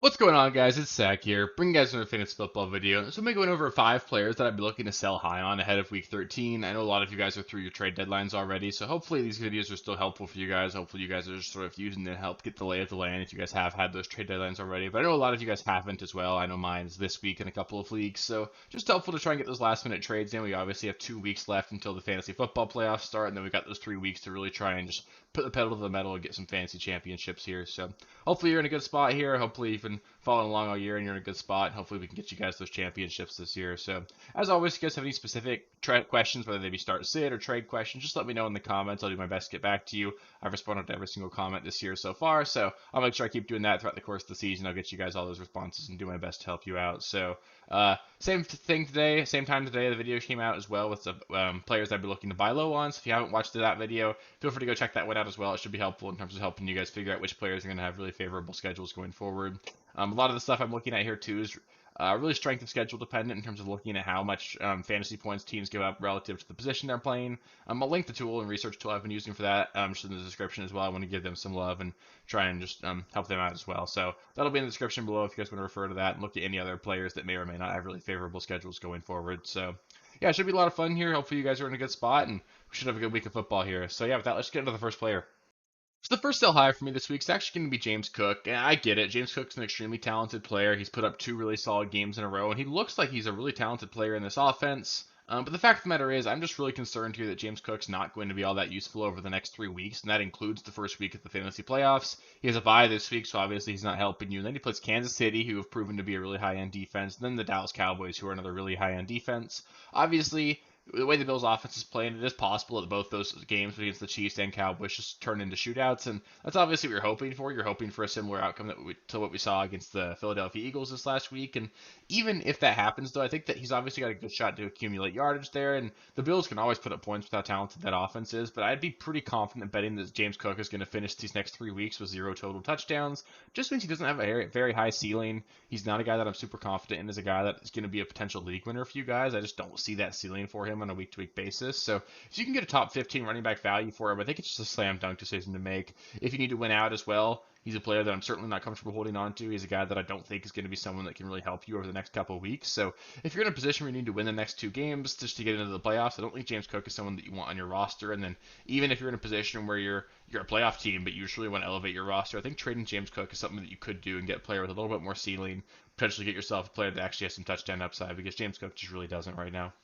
What's going on, guys? It's Sack here, bringing you guys another fantasy football video. So I'm going over 5 players that I'd be looking to sell high on ahead of Week 13. I know a lot of you guys are through your trade deadlines already, so hopefully these videos are still helpful for you guys. Hopefully you guys are just sort of using them to help get the lay of the land if you guys have had those trade deadlines already. But I know a lot of you guys haven't as well. I know mine's this week in a couple of leagues, so just helpful to try and get those last-minute trades in. We obviously have 2 weeks left until the fantasy football playoffs start, and then we got those 3 weeks to really try and just put the pedal to the metal and get some fantasy championships here. So hopefully you're in a good spot here. Hopefully you've been following along all year and you're in a good spot. Hopefully we can get you guys those championships this year. So as always, if you guys have any specific questions, whether they be start sit or trade questions, just let me know in the comments. I'll do my best to get back to you. I've responded to every single comment this year so far, so I'll make sure I keep doing that throughout the course of the season. I'll get you guys all those responses and do my best to help you out. So same thing today, same time today. The video came out as well with the players I'd be looking to buy low on. So if you haven't watched that video, feel free to go check that one out as well. It should be helpful in terms of helping you guys figure out which players are going to have really favorable schedules going forward. A lot of the stuff I'm looking at here too is really strength of schedule dependent in terms of looking at how much fantasy points teams give up relative to the position they're playing. I'll link the tool and research tool I've been using for that just in the description as well. I want to give them some love and try and just help them out as well. So that'll be in the description below if you guys want to refer to that and look at any other players that may or may not have really favorable schedules going forward. So yeah, it should be a lot of fun here. Hopefully you guys are in a good spot and we should have a good week of football here. So yeah, with that, let's get into the first player. So the first sell high for me this week is actually going to be James Cook. And I get it. James Cook's an extremely talented player. He's put up 2 really solid games in a row, and he looks like he's a really talented player in this offense. But the fact of the matter is, I'm just really concerned here that James Cook's not going to be all that useful over the next 3 weeks, and that includes the first week of the fantasy playoffs. He has a bye this week, so obviously he's not helping you. And then he plays Kansas City, who have proven to be a really high-end defense, and then the Dallas Cowboys, who are another really high-end defense. Obviously, the way the Bills' offense is playing, it is possible that both those games against the Chiefs and Cowboys just turn into shootouts, and that's obviously what you're hoping for. You're hoping for a similar outcome to what we saw against the Philadelphia Eagles this last week, and even if that happens, though, I think that he's obviously got a good shot to accumulate yardage there, and the Bills can always put up points with how talented that offense is, but I'd be pretty confident betting that James Cook is going to finish these next 3 weeks with 0 total touchdowns. Just means he doesn't have a very high ceiling. He's not a guy that I'm super confident in as a guy that is going to be a potential league winner for you guys. I just don't see that ceiling for him on a week-to-week basis. So if you can get a top 15 running back value for him, I think it's just a slam dunk decision to make. If you need to win out as well, he's a player that I'm certainly not comfortable holding on to. He's a guy that I don't think is going to be someone that can really help you over the next couple of weeks. So if you're in a position where you need to win the next 2 games just to get into the playoffs, I don't think James Cook is someone that you want on your roster. And then even if you're in a position where you're a playoff team, but you just really want to elevate your roster, I think trading James Cook is something that you could do and get a player with a little bit more ceiling, potentially get yourself a player that actually has some touchdown upside because James Cook just really doesn't right now.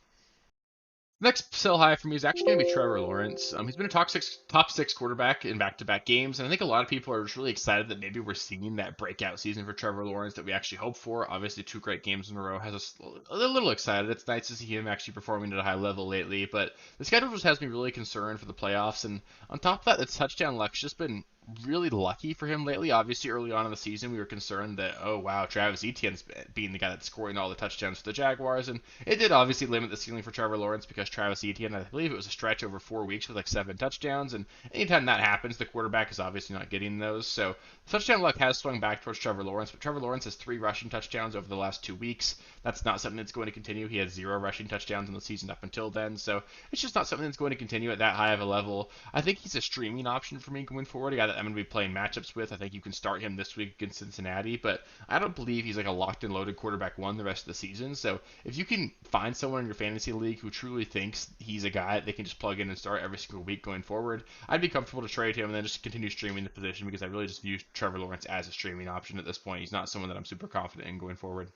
Next sell high for me is actually going to be Trevor Lawrence. He's been a top six quarterback in back-to-back games, and I think a lot of people are just really excited that maybe we're seeing that breakout season for Trevor Lawrence that we actually hope for. Obviously, 2 great games in a row has us a little excited. It's nice to see him actually performing at a high level lately, but the schedule just has me really concerned for the playoffs. And on top of that, the touchdown luck's just been really lucky for him lately. Obviously, early on in the season, we were concerned that, oh wow, Travis Etienne's being the guy that's scoring all the touchdowns for the Jaguars, and it did obviously limit the ceiling for Trevor Lawrence because Travis Etienne, I believe it was a stretch over 4 weeks with like 7 touchdowns, and anytime that happens, the quarterback is obviously not getting those. So touchdown luck has swung back towards Trevor Lawrence, but Trevor Lawrence has 3 rushing touchdowns over the last 2 weeks. That's not something that's going to continue. He had 0 rushing touchdowns in the season up until then, so it's just not something that's going to continue at that high of a level. I think he's a streaming option for me going forward, a guy that I'm going to be playing matchups with. I think you can start him this week against Cincinnati, but I don't believe he's like a locked and loaded quarterback one the rest of the season. So if you can find someone in your fantasy league who truly thinks he's a guy that they can just plug in and start every single week going forward, I'd be comfortable to trade him and then just continue streaming the position because I really just view Trevor Lawrence as a streaming option at this point. He's not someone that I'm super confident in going forward.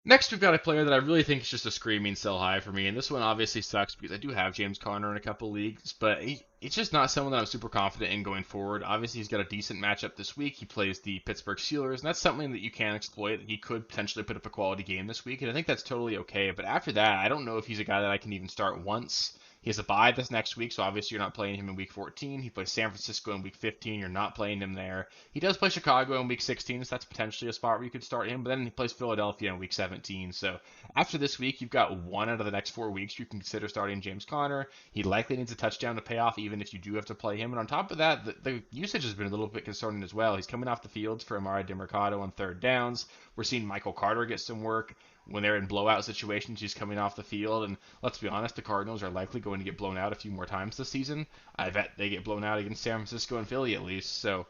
Next, we've got a player that I really think is just a screaming sell high for me, and this one obviously sucks because I do have James Conner in a couple leagues, but it's just not someone that I'm super confident in going forward. Obviously, he's got a decent matchup this week. He plays the Pittsburgh Steelers, and that's something that you can exploit. He could potentially put up a quality game this week, and I think that's totally okay. But after that, I don't know if he's a guy that I can even start once. He has a bye this next week, so obviously you're not playing him in week 14. He plays San Francisco in week 15. You're not playing him there. He does play Chicago in week 16, so that's potentially a spot where you could start him. But then he plays Philadelphia in week 17. So after this week, you've got 1 out of the next 4 weeks you can consider starting James Conner. He likely needs a touchdown to pay off, even if you do have to play him. And on top of that, the usage has been a little bit concerning as well. He's coming off the field for Amari DeMercado on third downs. We're seeing Michael Carter get some work. When they're in blowout situations, he's coming off the field. And let's be honest, the Cardinals are likely going to get blown out a few more times this season. I bet they get blown out against San Francisco and Philly at least. So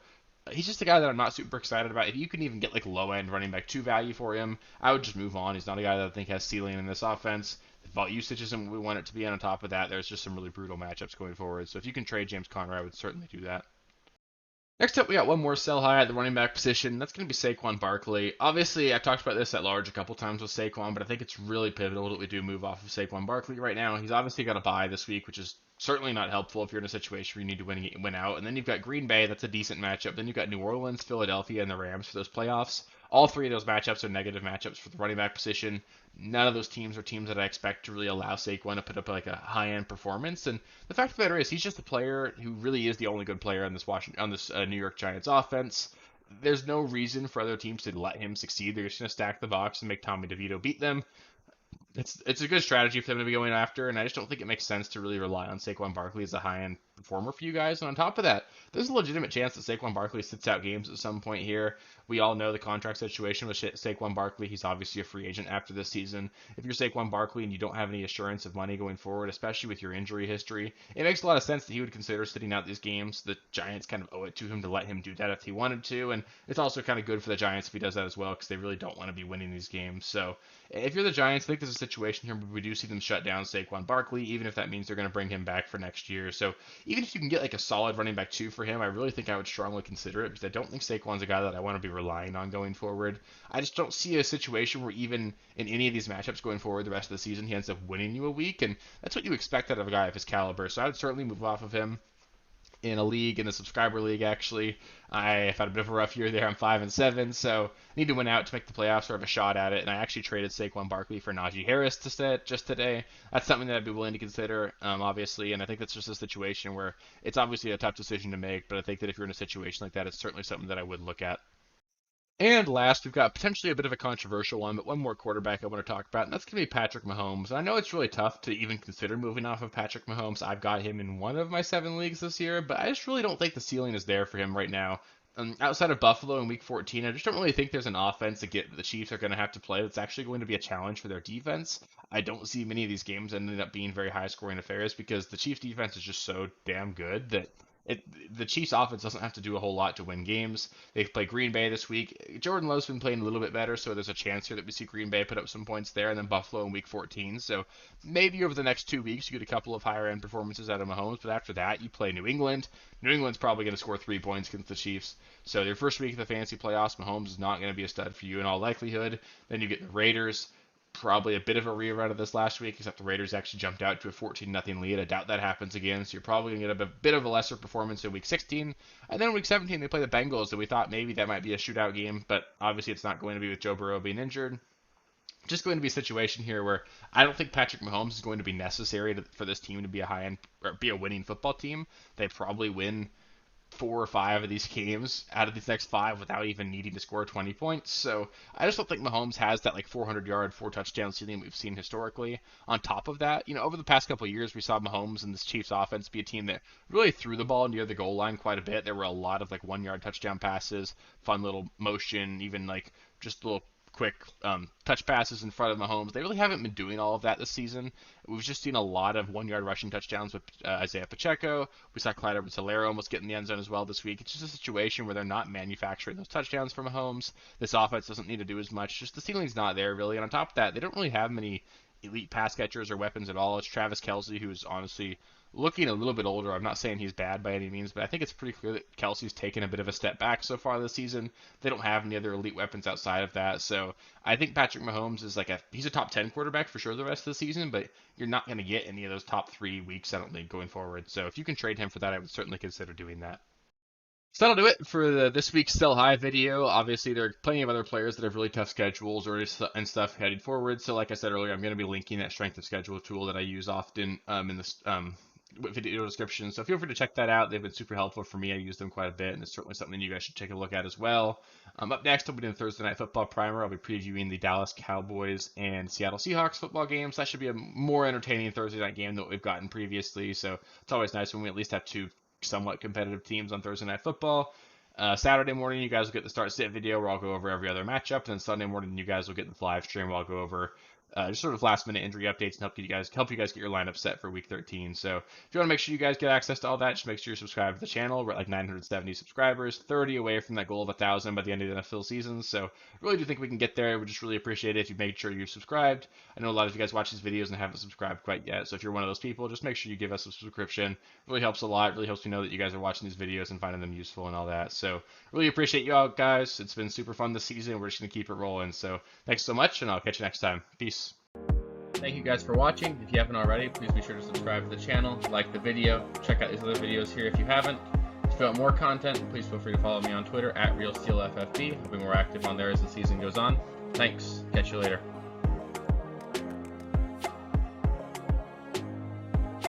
he's just a guy that I'm not super excited about. If you can even get like low end running back 2 value for him, I would just move on. He's not a guy that I think has ceiling in this offense. The vault usage isn't what we want it to be. And on top of that, there's just some really brutal matchups going forward. So if you can trade James Conner, I would certainly do that. Next up, we got one more sell high at the running back position. That's going to be Saquon Barkley. Obviously, I've talked about this at large a couple times with Saquon, but I think it's really pivotal that we do move off of Saquon Barkley right now. He's obviously got a bye this week, which is certainly not helpful if you're in a situation where you need to win out. And then you've got Green Bay, that's a decent matchup. Then you've got New Orleans, Philadelphia, and the Rams for those playoffs. All three of those matchups are negative matchups for the running back position. None of those teams are teams that I expect to really allow Saquon to put up like a high-end performance. And the fact of the matter is, he's just a player who really is the only good player on this New York Giants offense. There's no reason for other teams to let him succeed. They're just going to stack the box and make Tommy DeVito beat them. It's a good strategy for them to be going after, and I just don't think it makes sense to really rely on Saquon Barkley as a high-end performer for you guys. And on top of that, there's a legitimate chance that Saquon Barkley sits out games at some point here. We all know the contract situation with Saquon Barkley. He's obviously a free agent after this season. If you're Saquon Barkley and you don't have any assurance of money going forward, especially with your injury history, it makes a lot of sense that he would consider sitting out these games. The Giants kind of owe it to him to let him do that if he wanted to, and it's also kind of good for the Giants if he does that as well because they really don't want to be winning these games. So if you're the Giants, I think there's a situation here where we do see them shut down Saquon Barkley, even if that means they're going to bring him back for next year. So even if you can get like a solid running back 2 for him, I really think I would strongly consider it because I don't think Saquon's a guy that I want to be relying on going forward. I just don't see a situation where even in any of these matchups going forward the rest of the season, he ends up winning you a week, and that's what you expect out of a guy of his caliber. So I would certainly move off of him in a league, in the subscriber league, actually. I've had a bit of a rough year there. I'm 5-7, so need to win out to make the playoffs or have a shot at it. And I actually traded Saquon Barkley for Najee Harris to set just today. That's something that I'd be willing to consider, obviously. And I think that's just a situation where it's obviously a tough decision to make, but I think that if you're in a situation like that, it's certainly something that I would look at. And last, we've got potentially a bit of a controversial one, but one more quarterback I want to talk about, and that's going to be Patrick Mahomes. And I know it's really tough to even consider moving off of Patrick Mahomes. I've got him in one of my 7 leagues this year, but I just really don't think the ceiling is there for him right now. Outside of Buffalo in Week 14, I just don't really think there's an offense that the Chiefs are going to have to play that's actually going to be a challenge for their defense. I don't see many of these games ending up being very high-scoring affairs because the Chiefs' defense is just so damn good that the Chiefs offense doesn't have to do a whole lot to win games. They play Green Bay this week. Jordan Love's been playing a little bit better, so there's a chance here that we see Green Bay put up some points there, and then Buffalo in Week 14. So maybe over the next 2 weeks you get a couple of higher end performances out of Mahomes, but after that you play New England. New England's probably going to score 3 points against the Chiefs. So your first week of the fantasy playoffs, Mahomes is not going to be a stud for you in all likelihood. Then you get the Raiders. Probably a bit of a rerun of this last week, except the Raiders actually jumped out to a 14-0 lead. I doubt that happens again, so you're probably going to get a bit of a lesser performance in Week 16. And then in Week 17, they play the Bengals, and we thought maybe that might be a shootout game, but obviously it's not going to be with Joe Burrow being injured. Just going to be a situation here where I don't think Patrick Mahomes is going to be necessary for this team to be a high-end or be a winning football team. They probably win 4 or 5 of these games out of these next 5 without even needing to score 20 points. So I just don't think Mahomes has that like 400-yard, 4-touchdown ceiling we've seen historically. On top of that, over the past couple of years, we saw Mahomes and this Chiefs offense be a team that really threw the ball near the goal line quite a bit. There were a lot of like 1-yard touchdown passes, fun little motion, even like just little quick touch passes in front of Mahomes. They really haven't been doing all of that this season. We've just seen a lot of 1-yard rushing touchdowns with Isaiah Pacheco. We saw Clyde Edwards-Helaire almost get in the end zone as well this week. It's just a situation where they're not manufacturing those touchdowns for Mahomes. This offense doesn't need to do as much. Just the ceiling's not there, really. And on top of that, they don't really have many elite pass catchers or weapons at all. It's Travis Kelce, who's honestly looking a little bit older. I'm not saying he's bad by any means, but I think it's pretty clear that Kelsey's taken a bit of a step back so far this season. They don't have any other elite weapons outside of that. So I think Patrick Mahomes is he's a top 10 quarterback for sure the rest of the season, but you're not going to get any of those top 3 weeks, I don't think, going forward. So if you can trade him for that, I would certainly consider doing that. So that'll do it for this week's Sell High video. Obviously, there are plenty of other players that have really tough schedules and stuff heading forward. So like I said earlier, I'm going to be linking that strength of schedule tool that I use often in this video description. So feel free to check that out. They've been super helpful for me. I use them quite a bit, and it's certainly something you guys should take a look at as well. Up next, I'll be doing Thursday Night Football Primer. I'll be previewing the Dallas Cowboys and Seattle Seahawks football games. That should be a more entertaining Thursday night game than what we've gotten previously. So it's always nice when we at least have 2 somewhat competitive teams on Thursday Night Football. Saturday morning, you guys will get the start sit video where I'll go over every other matchup. And then Sunday morning, you guys will get the live stream where I'll go over just sort of last minute injury updates and help you guys get your lineup set for week 13. So if you want to make sure you guys get access to all that, just make sure you're subscribed to the channel. We're at like 970 subscribers, 30 away from that goal of 1,000 by the end of the NFL season. So I really do think we can get there. We just really appreciate it if you make sure you're subscribed. I know a lot of you guys watch these videos and haven't subscribed quite yet. So if you're one of those people, just make sure you give us a subscription. It really helps a lot. It really helps me know that you guys are watching these videos and finding them useful and all that. So really appreciate you all guys. It's been super fun this season. We're just going to keep it rolling. So thanks so much, and I'll catch you next time. Peace. Thank you guys for watching. If you haven't already, please be sure to subscribe to the channel, like the video, check out these other videos here if you haven't. If you want more content, please feel free to follow me on Twitter at RealSteelFFB. I'll be more active on there as the season goes on. Thanks. Catch you later.